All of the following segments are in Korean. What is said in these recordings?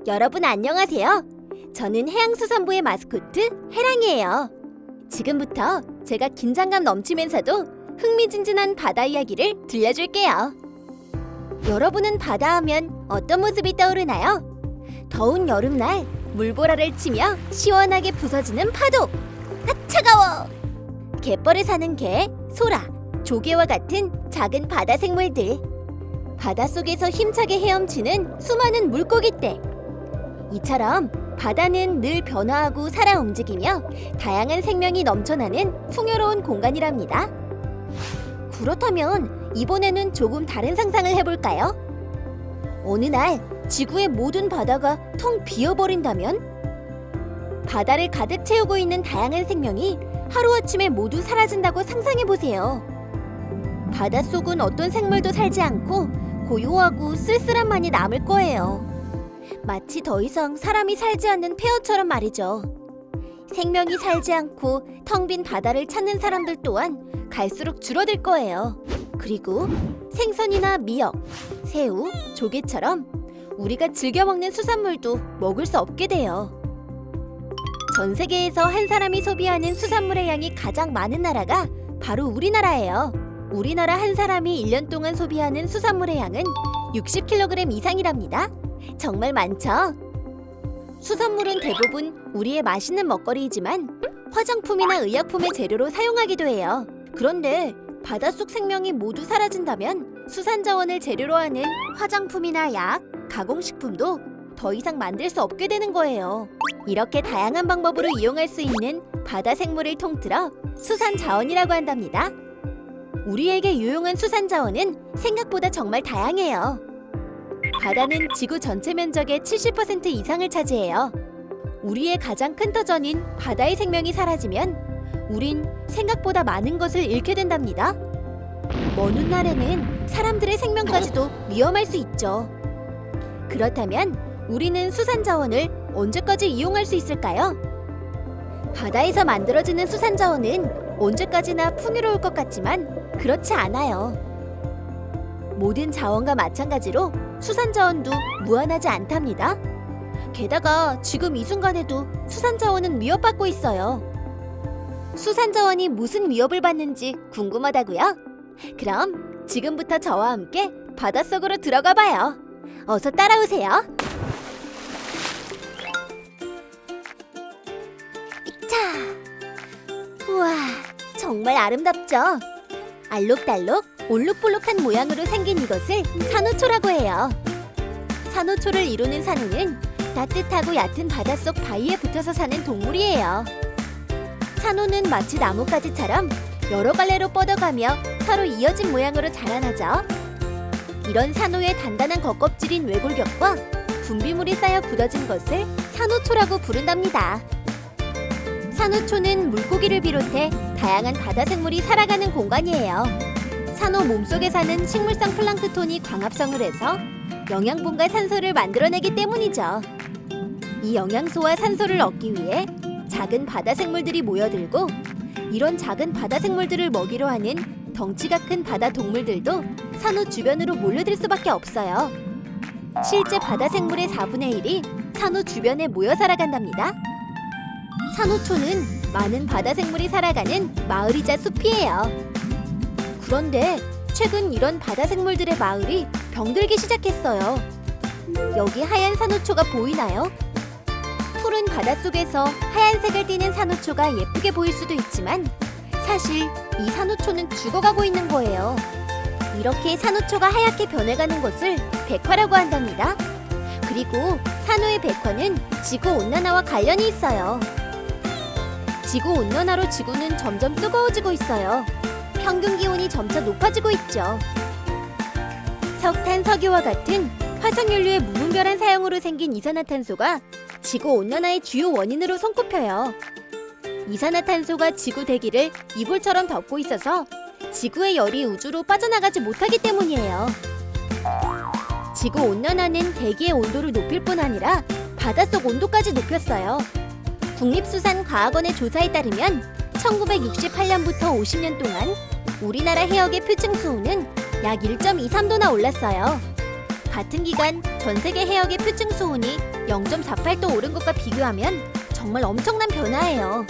여러분 안녕하세요. 저는 해양수산부의 마스코트 해랑이에요. 지금부터 제가 긴장감 넘치면서도 흥미진진한 바다 이야기를 들려줄게요. 여러분은 바다 하면 어떤 모습이 떠오르나요? 더운 여름날 물보라를 치며 시원하게 부서지는 파도. 아 차가워! 갯벌에 사는 개, 소라, 조개와 같은 작은 바다 생물들. 바닷속에서 힘차게 헤엄치는 수많은 물고기떼. 이처럼 바다는 늘 변화하고 살아 움직이며 다양한 생명이 넘쳐나는 풍요로운 공간이랍니다. 그렇다면 이번에는 조금 다른 상상을 해볼까요? 어느 날 지구의 모든 바다가 텅 비어버린다면? 바다를 가득 채우고 있는 다양한 생명이 하루아침에 모두 사라진다고 상상해보세요. 바닷속은 어떤 생물도 살지 않고 고요하고 쓸쓸함만이 남을 거예요. 마치 더 이상 사람이 살지 않는 폐허처럼 말이죠. 생명이 살지 않고 텅 빈 바다를 찾는 사람들 또한 갈수록 줄어들 거예요. 그리고 생선이나 미역, 새우, 조개처럼 우리가 즐겨 먹는 수산물도 먹을 수 없게 돼요. 전 세계에서 한 사람이 소비하는 수산물의 양이 가장 많은 나라가 바로 우리나라예요. 우리나라 한 사람이 1년 동안 소비하는 수산물의 양은 60kg 이상이랍니다. 정말 많죠? 수산물은 대부분 우리의 맛있는 먹거리이지만 화장품이나 의약품의 재료로 사용하기도 해요. 그런데 바닷속 생명이 모두 사라진다면 수산자원을 재료로 하는 화장품이나 약, 가공식품도 더 이상 만들 수 없게 되는 거예요. 이렇게 다양한 방법으로 이용할 수 있는 바다 생물을 통틀어 수산자원이라고 한답니다. 우리에게 유용한 수산자원은 생각보다 정말 다양해요. 바다는 지구 전체 면적의 70% 이상을 차지해요. 우리의 가장 큰 터전인 바다의 생명이 사라지면 우린 생각보다 많은 것을 잃게 된답니다. 먼 훗날에는 사람들의 생명까지도 위험할 수 있죠. 그렇다면 우리는 수산자원을 언제까지 이용할 수 있을까요? 바다에서 만들어지는 수산자원은 언제까지나 풍요로울 것 같지만 그렇지 않아요. 모든 자원과 마찬가지로 수산자원도 무한하지 않답니다. 게다가 지금 이 순간에도 수산자원은 위협받고 있어요. 수산자원이 무슨 위협을 받는지 궁금하다고요? 그럼 지금부터 저와 함께 바닷속으로 들어가 봐요. 어서 따라오세요. 자, 우와, 정말 아름답죠? 알록달록 올록볼록한 모양으로 생긴 이것을 산호초라고 해요. 산호초를 이루는 산호는 따뜻하고 얕은 바닷속 바위에 붙어서 사는 동물이에요. 산호는 마치 나뭇가지처럼 여러 갈래로 뻗어가며 서로 이어진 모양으로 자라나죠. 이런 산호의 단단한 겉껍질인 외골격과 분비물이 쌓여 굳어진 것을 산호초라고 부른답니다. 산호초는 물고기를 비롯해 다양한 바다 생물이 살아가는 공간이에요. 산호 몸속에 사는 식물성 플랑크톤이 광합성을 해서 영양분과 산소를 만들어내기 때문이죠. 이 영양소와 산소를 얻기 위해 작은 바다 생물들이 모여들고 이런 작은 바다 생물들을 먹이로 하는 덩치가 큰 바다 동물들도 산호 주변으로 몰려들 수밖에 없어요. 실제 바다 생물의 4분의 1이 산호 주변에 모여 살아간답니다. 산호초는 많은 바다 생물이 살아가는 마을이자 숲이에요. 그런데 최근 이런 바다 생물들의 마을이 병들기 시작했어요. 여기 하얀 산호초가 보이나요? 푸른 바닷속에서 하얀색을 띠는 산호초가 예쁘게 보일 수도 있지만 사실 이 산호초는 죽어가고 있는 거예요. 이렇게 산호초가 하얗게 변해가는 것을 백화라고 한답니다. 그리고 산호의 백화는 지구온난화와 관련이 있어요. 지구온난화로 지구는 점점 뜨거워지고 있어요. 평균 기온이 점차 높아지고 있죠. 석탄, 석유와 같은 화석연료의 무분별한 사용으로 생긴 이산화탄소가 지구온난화의 주요 원인으로 손꼽혀요. 이산화탄소가 지구 대기를 이불처럼 덮고 있어서 지구의 열이 우주로 빠져나가지 못하기 때문이에요. 지구온난화는 대기의 온도를 높일 뿐 아니라 바닷속 온도까지 높였어요. 국립수산과학원의 조사에 따르면 1968년부터 50년 동안 우리나라 해역의 표층 수온은 약 1.23도나 올랐어요. 같은 기간 전 세계 해역의 표층 수온이 0.48도 오른 것과 비교하면 정말 엄청난 변화예요.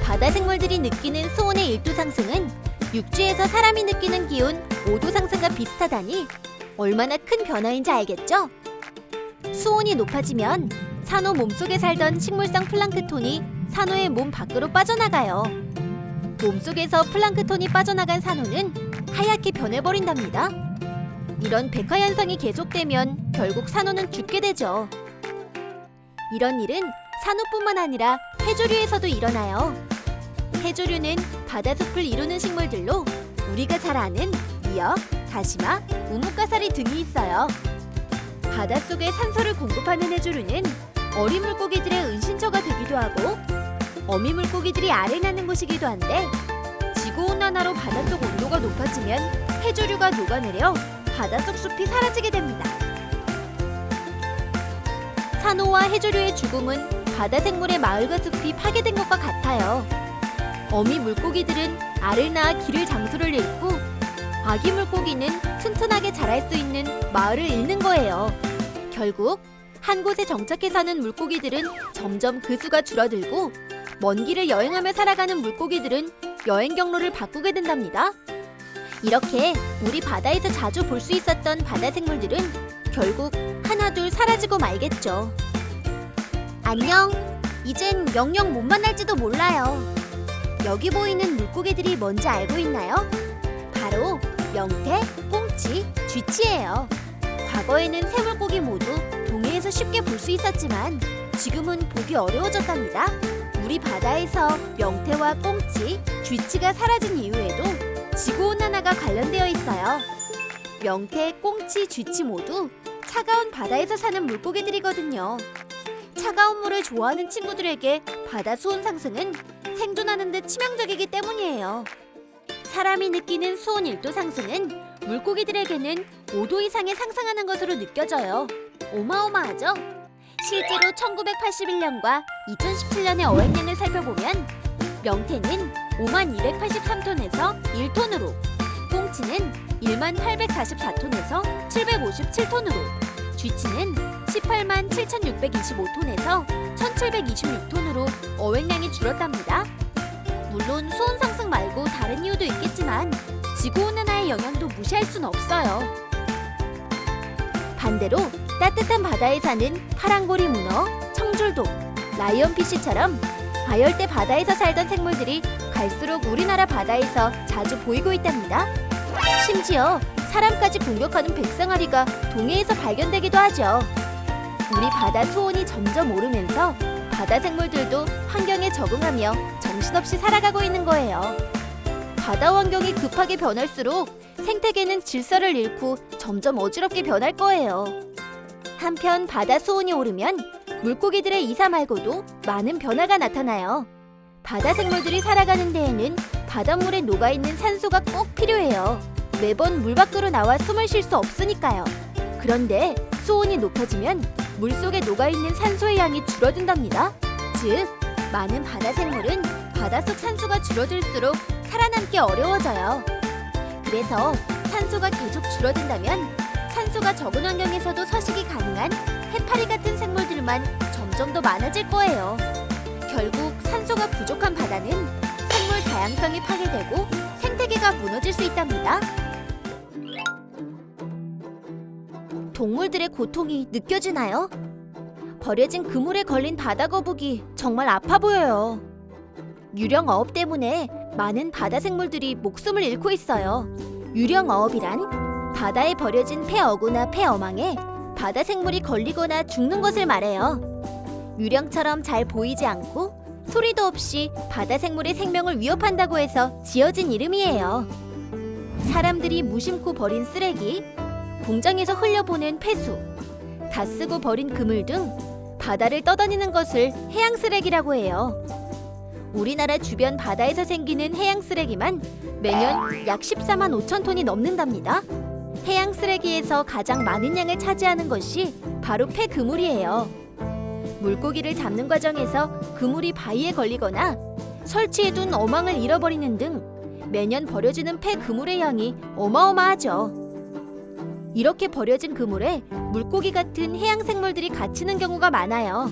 바다 생물들이 느끼는 수온의 1도 상승은 육지에서 사람이 느끼는 기온 5도 상승과 비슷하다니 얼마나 큰 변화인지 알겠죠? 수온이 높아지면 산호 몸속에 살던 식물성 플랑크톤이 산호의 몸 밖으로 빠져나가요. 몸속에서 플랑크톤이 빠져나간 산호는 하얗게 변해버린답니다. 이런 백화 현상이 계속되면 결국 산호는 죽게 되죠. 이런 일은 산호뿐만 아니라 해조류에서도 일어나요. 해조류는 바다숲을 이루는 식물들로 우리가 잘 아는 미역, 다시마, 우뭇가사리 등이 있어요. 바닷속에 산소를 공급하는 해조류는 어린 물고기들의 은신처가 되기도 하고 어미 물고기들이 알을 낳는 곳이기도 한데 지구온난화로 바닷속 온도가 높아지면 해조류가 녹아내려 바닷속 숲이 사라지게 됩니다. 산호와 해조류의 죽음은 바다 생물의 마을과 숲이 파괴된 것과 같아요. 어미 물고기들은 알을 낳아 기를 장소를 잃고 아기 물고기는 튼튼하게 자랄 수 있는 마을을 잃는 거예요. 결국 한 곳에 정착해 사는 물고기들은 점점 그 수가 줄어들고 먼 길을 여행하며 살아가는 물고기들은 여행 경로를 바꾸게 된답니다. 이렇게 우리 바다에서 자주 볼 수 있었던 바다 생물들은 결국 하나둘 사라지고 말겠죠. 안녕. 이젠 영영 못 만날지도 몰라요. 여기 보이는 물고기들이 뭔지 알고 있나요? 바로 명태, 꽁치, 쥐치예요. 과거에는 새 물고기 모두 동해에서 쉽게 볼 수 있었지만 지금은 보기 어려워졌답니다. 우리 바다에서 명태와 꽁치, 쥐치가 사라진 이유에도 지구온난화가 관련되어 있어요. 명태, 꽁치, 쥐치 모두 차가운 바다에서 사는 물고기들이거든요. 차가운 물을 좋아하는 친구들에게 바다 수온 상승은 생존하는 데 치명적이기 때문이에요. 사람이 느끼는 수온 1도 상승은 물고기들에게는 5도 이상의 상승하는 것으로 느껴져요. 어마어마하죠? 실제로 1981년과 2017년의 어획량을 살펴보면 명태는 5283톤에서 1톤으로, 꽁치는 1844톤에서 757톤으로, 쥐치는 187,625톤에서 1726톤으로 어획량이 줄었답니다. 물론 수온 상승 말고 다른 이유도 있겠지만 지구온난화의 영향도 무시할 순 없어요. 반대로 따뜻한 바다에 사는 파랑고리 문어, 청줄독, 라이언피쉬처럼 아열대 바다에서 살던 생물들이 갈수록 우리나라 바다에서 자주 보이고 있답니다. 심지어 사람까지 공격하는 백상아리가 동해에서 발견되기도 하죠. 우리 바다 수온이 점점 오르면서 바다 생물들도 환경에 적응하며 정신없이 살아가고 있는 거예요. 바다 환경이 급하게 변할수록 생태계는 질서를 잃고 점점 어지럽게 변할 거예요. 한편 바다 수온이 오르면 물고기들의 이사 말고도 많은 변화가 나타나요. 바다 생물들이 살아가는 데에는 바닷물에 녹아있는 산소가 꼭 필요해요. 매번 물 밖으로 나와 숨을 쉴 수 없으니까요. 그런데 수온이 높아지면 물속에 녹아있는 산소의 양이 줄어든답니다. 즉, 많은 바다 생물은 바닷속 산소가 줄어들수록 살아남기 어려워져요. 그래서 산소가 계속 줄어든다면 산소가 적은 환경에서도 서식이 가능한 해파리 같은 생물들만 점점 더 많아질 거예요. 결국 산소가 부족한 바다는 생물 다양성이 파괴되고 생태계가 무너질 수 있답니다. 동물들의 고통이 느껴지나요? 버려진 그물에 걸린 바다 거북이 정말 아파 보여요. 유령 어업 때문에 많은 바다 생물들이 목숨을 잃고 있어요. 유령 어업이란 바다에 버려진 폐어구나 폐어망에 바다 생물이 걸리거나 죽는 것을 말해요. 유령처럼 잘 보이지 않고 소리도 없이 바다 생물의 생명을 위협한다고 해서 지어진 이름이에요. 사람들이 무심코 버린 쓰레기, 공장에서 흘려보낸 폐수, 다 쓰고 버린 그물 등 바다를 떠다니는 것을 해양 쓰레기라고 해요. 우리나라 주변 바다에서 생기는 해양 쓰레기만 매년 약 14만 5천 톤이 넘는답니다. 해양 쓰레기에서 가장 많은 양을 차지하는 것이 바로 폐그물이에요. 물고기를 잡는 과정에서 그물이 바위에 걸리거나 설치해둔 어망을 잃어버리는 등 매년 버려지는 폐그물의 양이 어마어마하죠. 이렇게 버려진 그물에 물고기 같은 해양 생물들이 갇히는 경우가 많아요.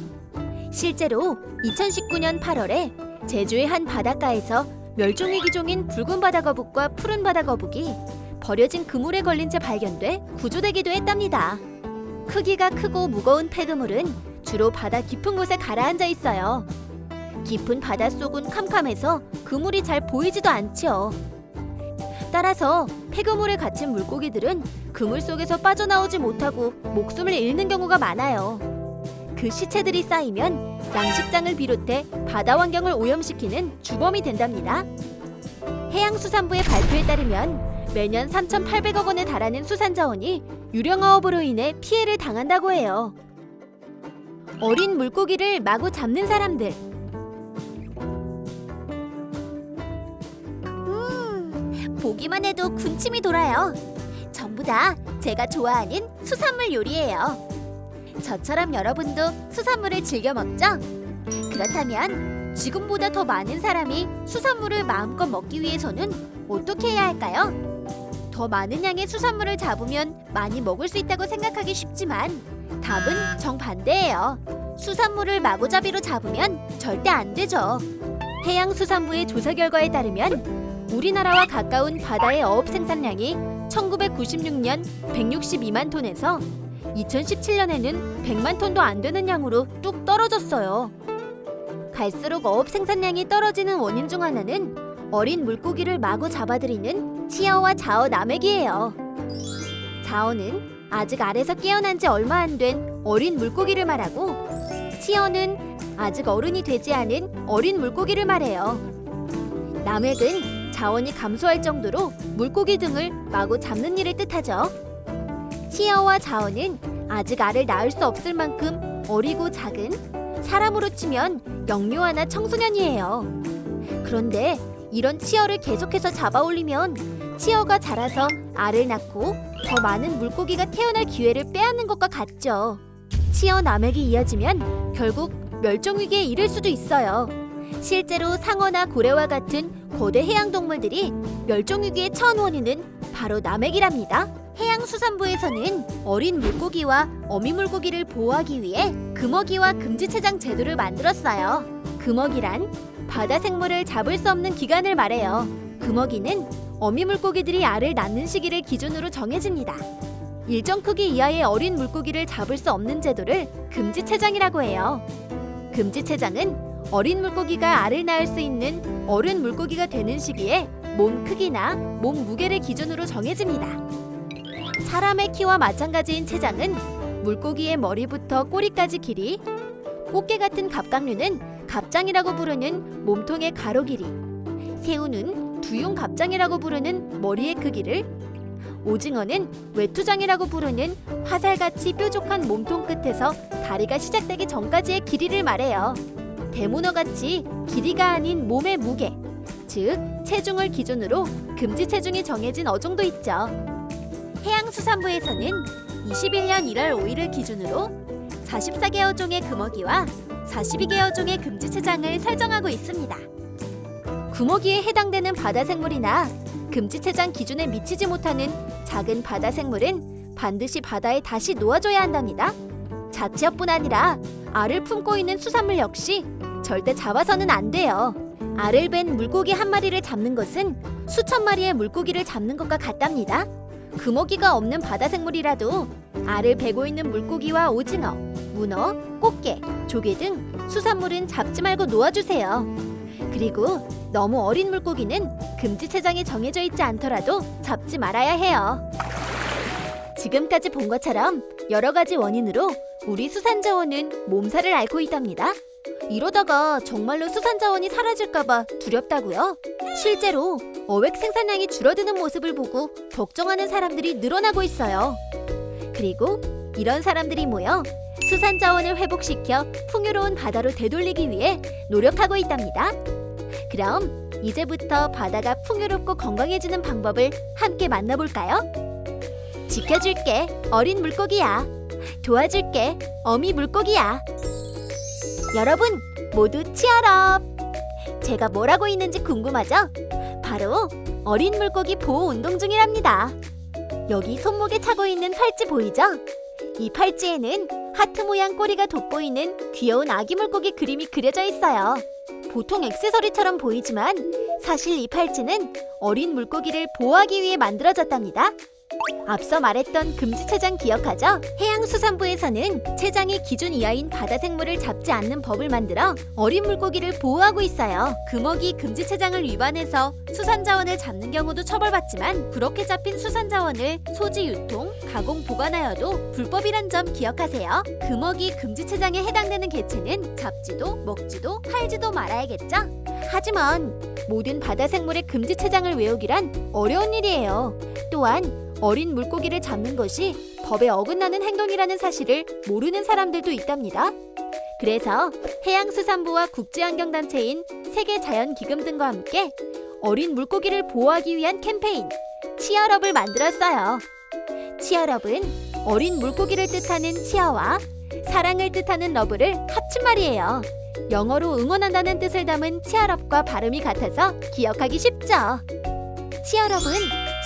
실제로 2019년 8월에 제주의 한 바닷가에서 멸종위기종인 붉은 바다거북과 푸른 바다거북이 버려진 그물에 걸린 채 발견돼 구조되기도 했답니다. 크기가 크고 무거운 폐그물은 주로 바다 깊은 곳에 가라앉아 있어요. 깊은 바닷속은 캄캄해서 그물이 잘 보이지도 않죠. 따라서 폐그물에 갇힌 물고기들은 그물 속에서 빠져나오지 못하고 목숨을 잃는 경우가 많아요. 그 시체들이 쌓이면 양식장을 비롯해 바다 환경을 오염시키는 주범이 된답니다. 해양수산부의 발표에 따르면 매년 3,800억 원에 달하는 수산 자원이 유령어업으로 인해 피해를 당한다고 해요. 어린 물고기를 마구 잡는 사람들. 보기만 해도 군침이 돌아요. 전부 다 제가 좋아하는 수산물 요리예요. 저처럼 여러분도 수산물을 즐겨 먹죠? 그렇다면 지금보다 더 많은 사람이 수산물을 마음껏 먹기 위해서는 어떻게 해야 할까요? 더 많은 양의 수산물을 잡으면 많이 먹을 수 있다고 생각하기 쉽지만 답은 정반대예요. 수산물을 마구잡이로 잡으면 절대 안 되죠. 해양수산부의 조사 결과에 따르면 우리나라와 가까운 바다의 어업 생산량이 1996년 162만 톤에서 2017년에는 100만 톤도 안 되는 양으로 뚝 떨어졌어요. 갈수록 어업 생산량이 떨어지는 원인 중 하나는 어린 물고기를 마구 잡아들이는 치어와 자어 남획이에요. 자어는 아직 알에서 깨어난 지 얼마 안 된 어린 물고기를 말하고, 치어는 아직 어른이 되지 않은 어린 물고기를 말해요. 남획은 자원이 감소할 정도로 물고기 등을 마구 잡는 일을 뜻하죠. 치어와 자어는 아직 알을 낳을 수 없을 만큼 어리고 작은, 사람으로 치면 영유아나 청소년이에요. 그런데 이런 치어를 계속해서 잡아 올리면 치어가 자라서 알을 낳고 더 많은 물고기가 태어날 기회를 빼앗는 것과 같죠. 치어 남획이 이어지면 결국 멸종위기에 이를 수도 있어요. 실제로 상어나 고래와 같은 거대 해양동물들이 멸종위기에 처한 원인은 바로 남획이랍니다. 해양수산부에서는 어린 물고기와 어미 물고기를 보호하기 위해 금어기와 금지체장 제도를 만들었어요. 금어기란 바다 생물을 잡을 수 없는 기간을 말해요. 금어기는 어미 물고기들이 알을 낳는 시기를 기준으로 정해집니다. 일정 크기 이하의 어린 물고기를 잡을 수 없는 제도를 금지체장이라고 해요. 금지체장은 어린 물고기가 알을 낳을 수 있는 어른 물고기가 되는 시기에 몸 크기나 몸 무게를 기준으로 정해집니다. 사람의 키와 마찬가지인 체장은 물고기의 머리부터 꼬리까지 길이, 꽃게 같은 갑각류는 갑장이라고 부르는 몸통의 가로 길이, 새우는 두용갑장이라고 부르는 머리의 크기를, 오징어는 외투장이라고 부르는 화살같이 뾰족한 몸통 끝에서 다리가 시작되기 전까지의 길이를 말해요. 대문어같이 길이가 아닌 몸의 무게, 즉 체중을 기준으로 금지체중이 정해진 어종도 있죠. 해양수산부에서는 21년 1월 5일을 기준으로 44개 어종의 금어기와 42개 어종의 금지체장을 설정하고 있습니다. 금어기에 해당되는 바다생물이나 금지체장 기준에 미치지 못하는 작은 바다생물은 반드시 바다에 다시 놓아줘야 한답니다. 자치어뿐 아니라 알을 품고 있는 수산물 역시 절대 잡아서는 안 돼요. 알을 벤 물고기 한 마리를 잡는 것은 수천 마리의 물고기를 잡는 것과 같답니다. 금어기가 없는 바다생물이라도 알을 베고 있는 물고기와 오징어, 문어, 꽃게, 조개 등 수산물은 잡지 말고 놓아주세요. 그리고 너무 어린 물고기는 금지체장이 정해져 있지 않더라도 잡지 말아야 해요. 지금까지 본 것처럼 여러 가지 원인으로 우리 수산자원은 몸살을 앓고 있답니다. 이러다가 정말로 수산자원이 사라질까봐 두렵다고요? 실제로 어획 생산량이 줄어드는 모습을 보고 걱정하는 사람들이 늘어나고 있어요. 그리고 이런 사람들이 모여 수산자원을 회복시켜 풍요로운 바다로 되돌리기 위해 노력하고 있답니다. 그럼 이제부터 바다가 풍요롭고 건강해지는 방법을 함께 만나볼까요? 지켜줄게, 어린 물고기야. 도와줄게, 어미 물고기야. 여러분 모두 치얼업! 제가 뭘 하고 있는지 궁금하죠? 바로 어린 물고기 보호 운동 중이랍니다. 여기 손목에 차고 있는 팔찌 보이죠? 이 팔찌에는 하트 모양 꼬리가 돋보이는 귀여운 아기 물고기 그림이 그려져 있어요. 보통 액세서리처럼 보이지만 사실 이 팔찌는 어린 물고기를 보호하기 위해 만들어졌답니다. 앞서 말했던 금지체장 기억하죠? 해양수산부에서는 체장이 기준 이하인 바다 생물을 잡지 않는 법을 만들어 어린 물고기를 보호하고 있어요. 금어기 금지체장을 위반해서 수산자원을 잡는 경우도 처벌받지만 그렇게 잡힌 수산자원을 소지 유통, 가공 보관하여도 불법이란 점 기억하세요. 금어기 금지체장에 해당되는 개체는 잡지도 먹지도 팔지도 말아야겠죠? 하지만 모든 바다 생물의 금지체장을 외우기란 어려운 일이에요. 또한 어린 물고기를 잡는 것이 법에 어긋나는 행동이라는 사실을 모르는 사람들도 있답니다. 그래서 해양수산부와 국제환경단체인 세계자연기금 등과 함께 어린 물고기를 보호하기 위한 캠페인 치얼업을 만들었어요. 치얼업은 어린 물고기를 뜻하는 치어와 사랑을 뜻하는 러브를 합친 말이에요. 영어로 응원한다는 뜻을 담은 치얼업과 발음이 같아서 기억하기 쉽죠. 치얼업은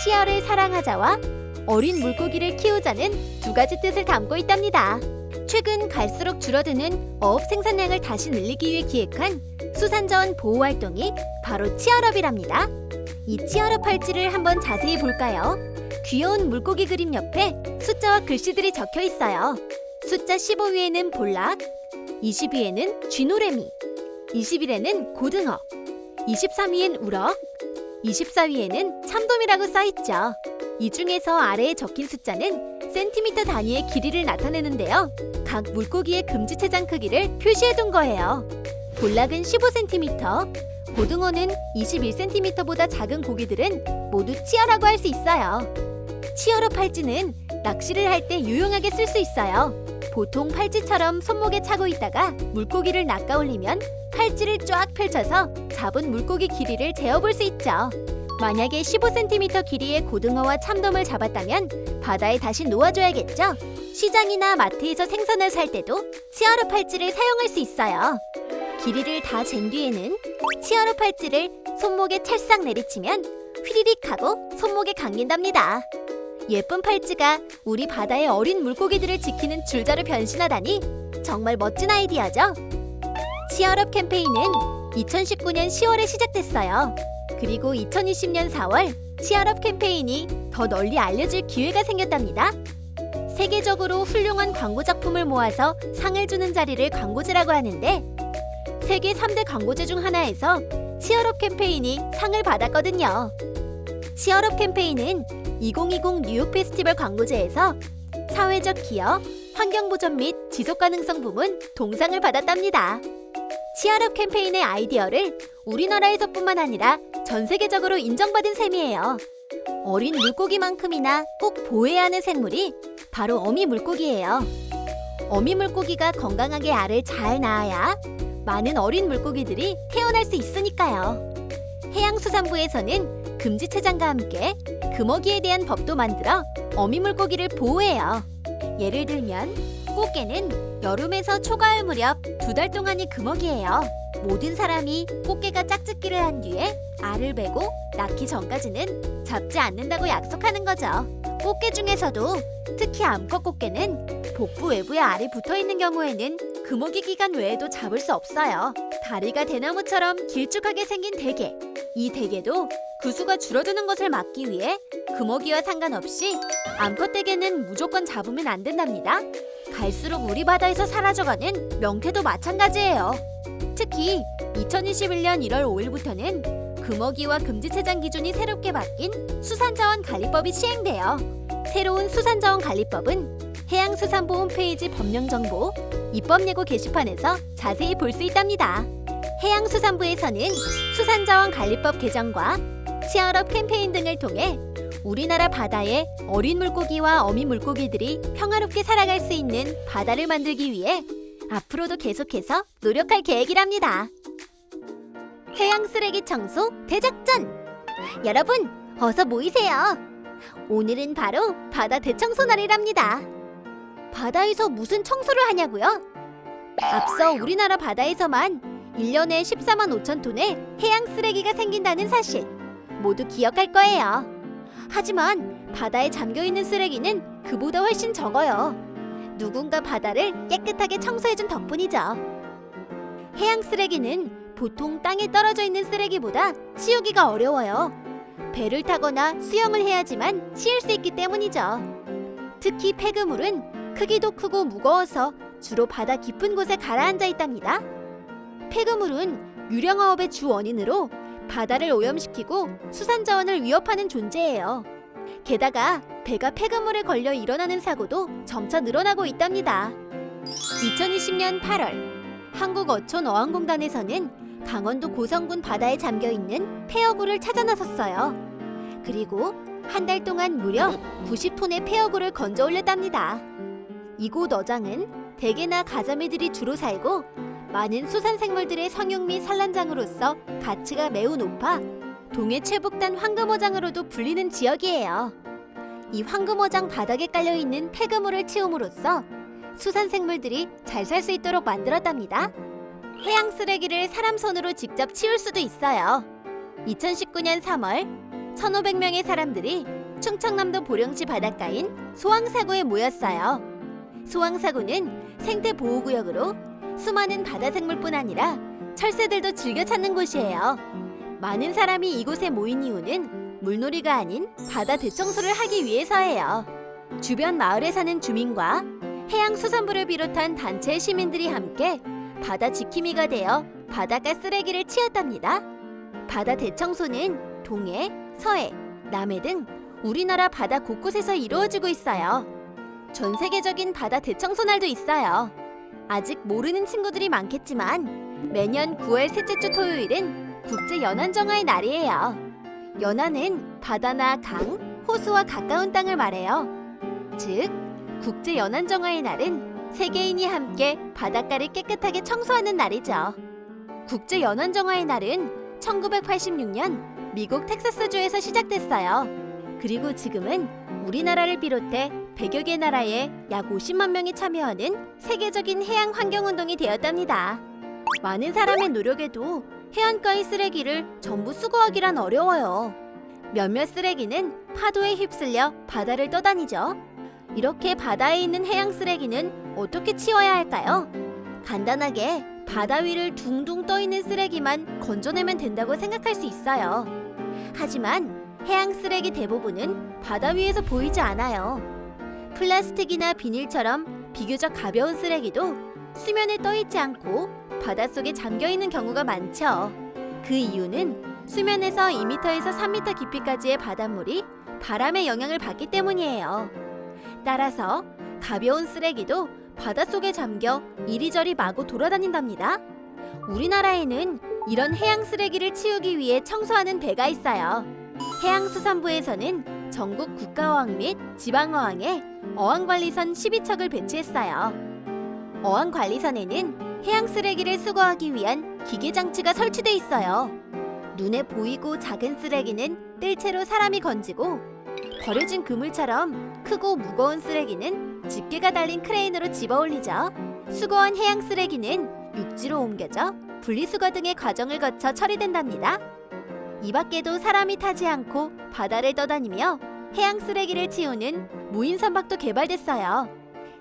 치어를 사랑하자와 어린 물고기를 키우자는 두 가지 뜻을 담고 있답니다. 최근 갈수록 줄어드는 어업 생산량을 다시 늘리기 위해 기획한 수산자원 보호 활동이 바로 치얼업이랍니다. 이 치얼업 팔찌를 한번 자세히 볼까요? 귀여운 물고기 그림 옆에 숫자와 글씨들이 적혀 있어요. 숫자 15위에는 볼락, 20위에는 쥐노래미, 21에는 고등어, 23위엔 우럭, 24위에는 참돔이라고 써있죠. 이 중에서 아래에 적힌 숫자는 센티미터 단위의 길이를 나타내는데요. 각 물고기의 금지체장 크기를 표시해둔 거예요. 볼락은 15cm, 고등어는 21cm보다 작은 고기들은 모두 치어라고 할 수 있어요. 치어러 팔찌는 낚시를 할 때 유용하게 쓸 수 있어요. 보통 팔찌처럼 손목에 차고 있다가 물고기를 낚아올리면 팔찌를 쫙 펼쳐서 잡은 물고기 길이를 재어볼 수 있죠. 만약에 15cm 길이의 고등어와 참돔을 잡았다면 바다에 다시 놓아줘야겠죠. 시장이나 마트에서 생선을 살 때도 치어러 팔찌를 사용할 수 있어요. 길이를 다 잰 뒤에는 치어러 팔찌를 손목에 찰싹 내리치면 휘리릭 하고 손목에 감긴답니다. 예쁜 팔찌가 우리 바다의 어린 물고기들을 지키는 줄자로 변신하다니 정말 멋진 아이디어죠. 치얼업 캠페인은 2019년 10월에 시작됐어요. 그리고 2020년 4월 치얼업 캠페인이 더 널리 알려질 기회가 생겼답니다. 세계적으로 훌륭한 광고 작품을 모아서 상을 주는 자리를 광고제라고 하는데 세계 3대 광고제 중 하나에서 치얼업 캠페인이 상을 받았거든요. 치얼업 캠페인은 2020 뉴욕 페스티벌 광고제에서 사회적 기여, 환경보전 및 지속가능성 부문 동상을 받았답니다. 치얼업 캠페인의 아이디어를 우리나라에서뿐만 아니라 전 세계적으로 인정받은 셈이에요. 어린 물고기만큼이나 꼭 보호해야 하는 생물이 바로 어미 물고기예요. 어미 물고기가 건강하게 알을 잘 낳아야 많은 어린 물고기들이 태어날 수 있으니까요. 해양수산부에서는 금지체장과 함께 금어기에 대한 법도 만들어 어미 물고기를 보호해요. 예를 들면 꽃게는 여름에서 초가을 무렵 2달 동안이 금어기예요. 모든 사람이 꽃게가 짝짓기를 한 뒤에 알을 베고 낳기 전까지는 잡지 않는다고 약속하는 거죠. 꽃게 중에서도 특히 암컷 꽃게는 복부 외부에 알이 붙어있는 경우에는 금어기 기간 외에도 잡을 수 없어요. 다리가 대나무처럼 길쭉하게 생긴 대게. 이 대게도 그 수가 줄어드는 것을 막기 위해 금어기와 상관없이 암컷 대게는 무조건 잡으면 안 된답니다. 갈수록 우리 바다에서 사라져가는 명태도 마찬가지예요. 특히 2021년 1월 5일부터는 금어기와 금지체장 기준이 새롭게 바뀐 수산자원관리법이 시행돼요. 새로운 수산자원관리법은 해양수산부 홈페이지 법령정보 입법예고 게시판에서 자세히 볼 수 있답니다. 해양수산부에서는 수산자원관리법 개정과 치얼업 캠페인 등을 통해 우리나라 바다의 어린 물고기와 어미 물고기들이 평화롭게 살아갈 수 있는 바다를 만들기 위해 앞으로도 계속해서 노력할 계획이랍니다. 해양 쓰레기 청소 대작전! 여러분, 어서 모이세요. 오늘은 바로 바다 대청소 날이랍니다. 바다에서 무슨 청소를 하냐고요? 앞서 우리나라 바다에서만 1년에 14만 5천 톤의 해양 쓰레기가 생긴다는 사실 모두 기억할 거예요. 하지만 바다에 잠겨있는 쓰레기는 그보다 훨씬 적어요. 누군가 바다를 깨끗하게 청소해준 덕분이죠. 해양 쓰레기는 보통 땅에 떨어져 있는 쓰레기보다 치우기가 어려워요. 배를 타거나 수영을 해야지만 치울 수 있기 때문이죠. 특히 폐그물은 크기도 크고 무거워서 주로 바다 깊은 곳에 가라앉아 있답니다. 폐그물은 유령화업의 주 원인으로 바다를 오염시키고 수산자원을 위협하는 존재예요. 게다가 배가 폐그물에 걸려 일어나는 사고도 점차 늘어나고 있답니다. 2020년 8월 한국어촌어항공단에서는 강원도 고성군 바다에 잠겨있는 폐어구를 찾아 나섰어요. 그리고 한 달 동안 무려 90톤의 폐어구를 건져 올렸답니다. 이곳 어장은 대게나 가자미들이 주로 살고 많은 수산생물들의 성육 및 산란장으로서 가치가 매우 높아 동해 최북단 황금어장으로도 불리는 지역이에요. 이 황금어장 바닥에 깔려있는 폐그물을 치움으로써 수산생물들이 잘 살 수 있도록 만들었답니다. 해양 쓰레기를 사람 손으로 직접 치울 수도 있어요. 2019년 3월 1,500명의 사람들이 충청남도 보령시 바닷가인 소왕사구에 모였어요. 소왕사구는 생태보호구역으로 수많은 바다생물뿐 아니라 철새들도 즐겨 찾는 곳이에요. 많은 사람이 이곳에 모인 이유는 물놀이가 아닌 바다 대청소를 하기 위해서예요. 주변 마을에 사는 주민과 해양수산부를 비롯한 단체의 시민들이 함께 바다 지킴이가 되어 바닷가 쓰레기를 치웠답니다. 바다 대청소는 동해, 서해, 남해 등 우리나라 바다 곳곳에서 이루어지고 있어요. 전 세계적인 바다 대청소 날도 있어요. 아직 모르는 친구들이 많겠지만 매년 9월 셋째 주 토요일은 국제연안정화의 날이에요. 연안은 바다나 강, 호수와 가까운 땅을 말해요. 즉, 국제연안정화의 날은 세계인이 함께 바닷가를 깨끗하게 청소하는 날이죠. 국제연안정화의 날은 1986년 미국 텍사스주에서 시작됐어요. 그리고 지금은 우리나라를 비롯해 100여 개 나라에 약 50만 명이 참여하는 세계적인 해양 환경운동이 되었답니다. 많은 사람의 노력에도 해안가의 쓰레기를 전부 수거하기란 어려워요. 몇몇 쓰레기는 파도에 휩쓸려 바다를 떠다니죠. 이렇게 바다에 있는 해양 쓰레기는 어떻게 치워야 할까요? 간단하게 바다 위를 둥둥 떠 있는 쓰레기만 건져내면 된다고 생각할 수 있어요. 하지만 해양 쓰레기 대부분은 바다 위에서 보이지 않아요. 플라스틱이나 비닐처럼 비교적 가벼운 쓰레기도 수면에 떠 있지 않고 바닷속에 잠겨 있는 경우가 많죠. 그 이유는 수면에서 2m에서 3m 깊이까지의 바닷물이 바람의 영향을 받기 때문이에요. 따라서 가벼운 쓰레기도 바닷속에 잠겨 이리저리 마구 돌아다닌답니다. 우리나라에는 이런 해양 쓰레기를 치우기 위해 청소하는 배가 있어요. 해양수산부에서는 전국 국가어항 및 지방어항에 어항관리선 12척을 배치했어요. 어항관리선에는 해양 쓰레기를 수거하기 위한 기계장치가 설치돼 있어요. 눈에 보이고 작은 쓰레기는 뜰채로 사람이 건지고 버려진 그물처럼 크고 무거운 쓰레기는 집게가 달린 크레인으로 집어올리죠. 수거한 해양 쓰레기는 육지로 옮겨져 분리수거 등의 과정을 거쳐 처리된답니다. 이 밖에도 사람이 타지 않고 바다를 떠다니며 해양 쓰레기를 치우는 무인 선박도 개발됐어요.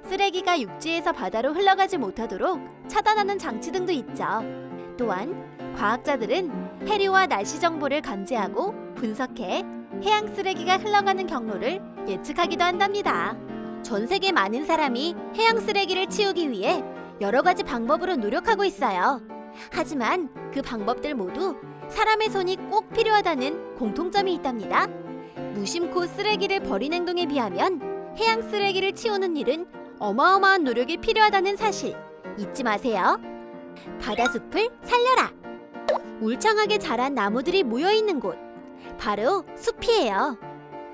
쓰레기가 육지에서 바다로 흘러가지 못하도록 차단하는 장치 등도 있죠. 또한 과학자들은 해류와 날씨 정보를 감지하고 분석해 해양 쓰레기가 흘러가는 경로를 예측하기도 한답니다. 전 세계 많은 사람이 해양 쓰레기를 치우기 위해 여러 가지 방법으로 노력하고 있어요. 하지만 그 방법들 모두 사람의 손이 꼭 필요하다는 공통점이 있답니다. 무심코 쓰레기를 버린 행동에 비하면 해양 쓰레기를 치우는 일은 어마어마한 노력이 필요하다는 사실 잊지 마세요. 바다숲을 살려라! 울창하게 자란 나무들이 모여있는 곳, 바로 숲이에요.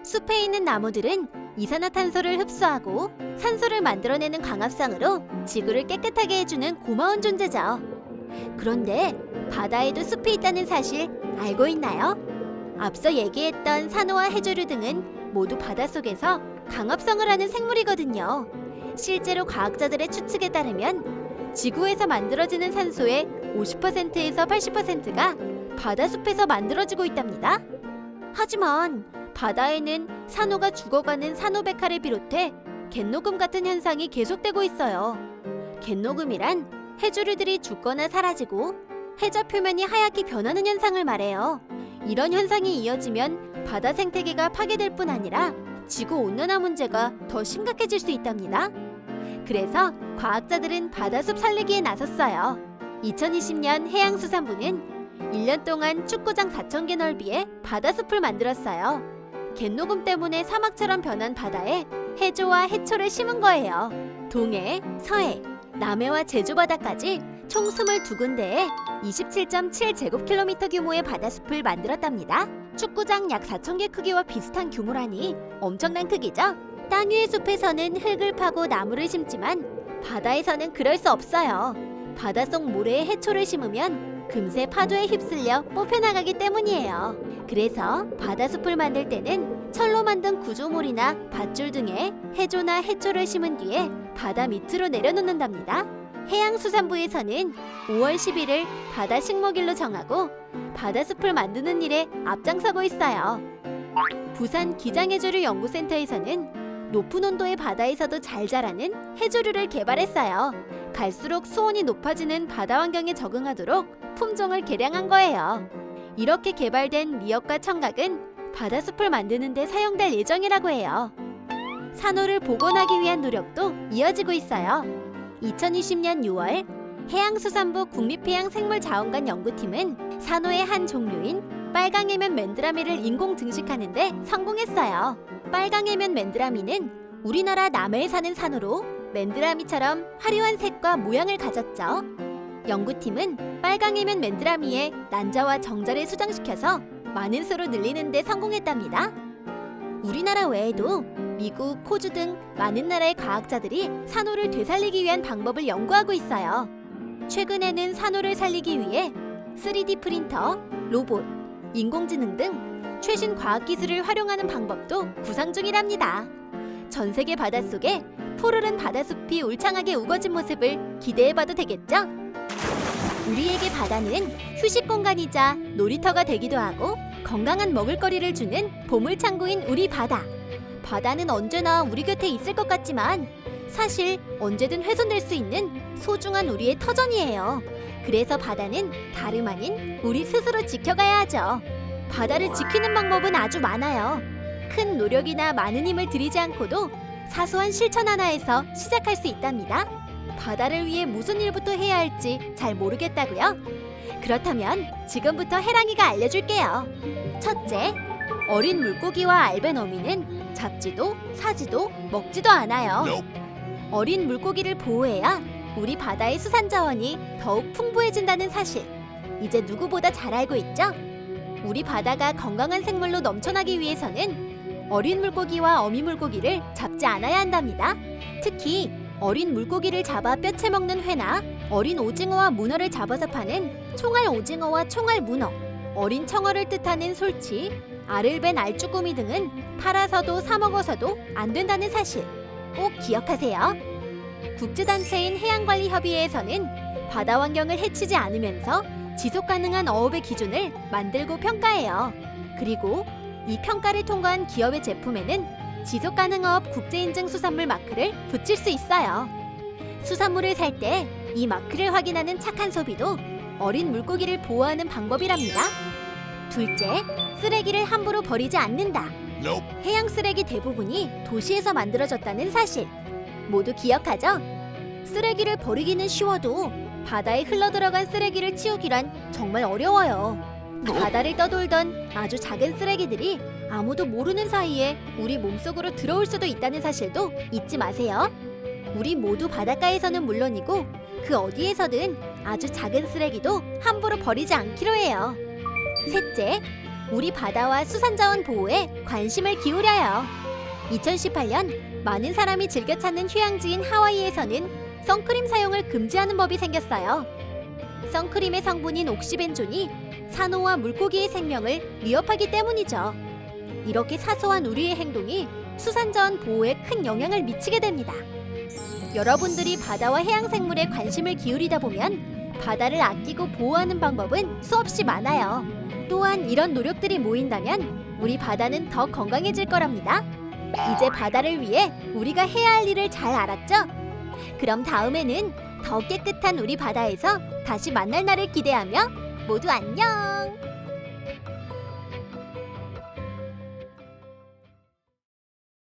숲에 있는 나무들은 이산화탄소를 흡수하고 산소를 만들어내는 광합성으로 지구를 깨끗하게 해주는 고마운 존재죠. 그런데 바다에도 숲이 있다는 사실 알고 있나요? 앞서 얘기했던 산호와 해조류 등은 모두 바닷속에서 광합성을 하는 생물이거든요. 실제로 과학자들의 추측에 따르면 지구에서 만들어지는 산소의 50%에서 80%가 바다숲에서 만들어지고 있답니다. 하지만 바다에는 산호가 죽어가는 산호백화를 비롯해 갯녹음 같은 현상이 계속되고 있어요. 갯녹음이란 해조류들이 죽거나 사라지고 해저 표면이 하얗게 변하는 현상을 말해요. 이런 현상이 이어지면 바다 생태계가 파괴될 뿐 아니라 지구온난화 문제가 더 심각해질 수 있답니다. 그래서 과학자들은 바다숲 살리기에 나섰어요. 2020년 해양수산부는 1년 동안 축구장 4,000개 넓이의 바다숲을 만들었어요. 갯녹음 때문에 사막처럼 변한 바다에 해조와 해초를 심은 거예요. 동해, 서해, 남해와 제주 바다까지 총 22군데에 27.7제곱킬로미터 규모의 바다숲을 만들었답니다. 축구장 약 4,000개 크기와 비슷한 규모라니 엄청난 크기죠? 땅 위의 숲에서는 흙을 파고 나무를 심지만 바다에서는 그럴 수 없어요. 바닷속 모래에 해초를 심으면 금세 파도에 휩쓸려 뽑혀나가기 때문이에요. 그래서 바다숲을 만들 때는 철로 만든 구조물이나 밧줄 등에 해조나 해초를 심은 뒤에 바다 밑으로 내려놓는답니다. 해양수산부에서는 5월 10일을 바다 식목일로 정하고 바다숲을 만드는 일에 앞장서고 있어요. 부산 기장해조류 연구센터에서는 높은 온도의 바다에서도 잘 자라는 해조류를 개발했어요. 갈수록 수온이 높아지는 바다 환경에 적응하도록 품종을 개량한 거예요. 이렇게 개발된 미역과 청각은 바다숲을 만드는 데 사용될 예정이라고 해요. 산호를 복원하기 위한 노력도 이어지고 있어요. 2020년 6월 해양수산부 국립해양생물자원관 연구팀은 산호의 한 종류인 빨강해면 맨드라미를 인공 증식하는 데 성공했어요. 빨강해면 맨드라미는 우리나라 남해에 사는 산호로 맨드라미처럼 화려한 색과 모양을 가졌죠. 연구팀은 빨강해면 맨드라미의 난자와 정자를 수정시켜서 많은 수로 늘리는 데 성공했답니다. 우리나라 외에도 미국, 호주 등 많은 나라의 과학자들이 산호를 되살리기 위한 방법을 연구하고 있어요. 최근에는 산호를 살리기 위해 3D 프린터, 로봇, 인공지능 등 최신 과학기술을 활용하는 방법도 구상 중이랍니다. 전 세계 바닷속에 푸르른 바다숲이 울창하게 우거진 모습을 기대해봐도 되겠죠? 우리에게 바다는 휴식 공간이자 놀이터가 되기도 하고 건강한 먹을거리를 주는 보물창고인 우리 바다. 바다는 언제나 우리 곁에 있을 것 같지만 사실 언제든 훼손될 수 있는 소중한 우리의 터전이에요. 그래서 바다는 다름 아닌 우리 스스로 지켜가야 하죠. 바다를 지키는 방법은 아주 많아요. 큰 노력이나 많은 힘을 들이지 않고도 사소한 실천 하나에서 시작할 수 있답니다. 바다를 위해 무슨 일부터 해야 할지 잘 모르겠다고요? 그렇다면 지금부터 해랑이가 알려줄게요. 첫째, 어린 물고기와 알배너미는 잡지도 사지도 먹지도 않아요. 어린 물고기를 보호해야 우리 바다의 수산 자원이 더욱 풍부해진다는 사실 이제 누구보다 잘 알고 있죠? 우리 바다가 건강한 생물로 넘쳐나기 위해서는 어린 물고기와 어미 물고기를 잡지 않아야 한답니다. 특히 어린 물고기를 잡아 뼈채 먹는 회나 어린 오징어와 문어를 잡아서 파는 총알 오징어와 총알 문어, 어린 청어를 뜻하는 솔치, 알을 벤 알쭈꾸미 등은 팔아서도 사 먹어서도 안 된다는 사실 꼭 기억하세요. 국제단체인 해양관리협의회에서는 바다 환경을 해치지 않으면서 지속가능한 어업의 기준을 만들고 평가해요. 그리고 이 평가를 통과한 기업의 제품에는 지속가능어업 국제인증 수산물 마크를 붙일 수 있어요. 수산물을 살 때 이 마크를 확인하는 착한 소비도 어린 물고기를 보호하는 방법이랍니다. 둘째, 쓰레기를 함부로 버리지 않는다. 해양 쓰레기 대부분이 도시에서 만들어졌다는 사실 모두 기억하죠? 쓰레기를 버리기는 쉬워도 바다에 흘러들어간 쓰레기를 치우기란 정말 어려워요. 바다를 떠돌던 아주 작은 쓰레기들이 아무도 모르는 사이에 우리 몸속으로 들어올 수도 있다는 사실도 잊지 마세요. 우리 모두 바닷가에서는 물론이고 그 어디에서든 아주 작은 쓰레기도 함부로 버리지 않기로 해요. 셋째, 우리 바다와 수산자원 보호에 관심을 기울여요. 2018년 많은 사람이 즐겨 찾는 휴양지인 하와이에서는 선크림 사용을 금지하는 법이 생겼어요. 선크림의 성분인 옥시벤존이 산호와 물고기의 생명을 위협하기 때문이죠. 이렇게 사소한 우리의 행동이 수산자원 보호에 큰 영향을 미치게 됩니다. 여러분들이 바다와 해양생물에 관심을 기울이다 보면 바다를 아끼고 보호하는 방법은 수없이 많아요. 또한 이런 노력들이 모인다면 우리 바다는 더 건강해질 거랍니다. 이제 바다를 위해 우리가 해야 할 일을 잘 알았죠? 그럼 다음에는 더 깨끗한 우리 바다에서 다시 만날 날을 기대하며 모두 안녕!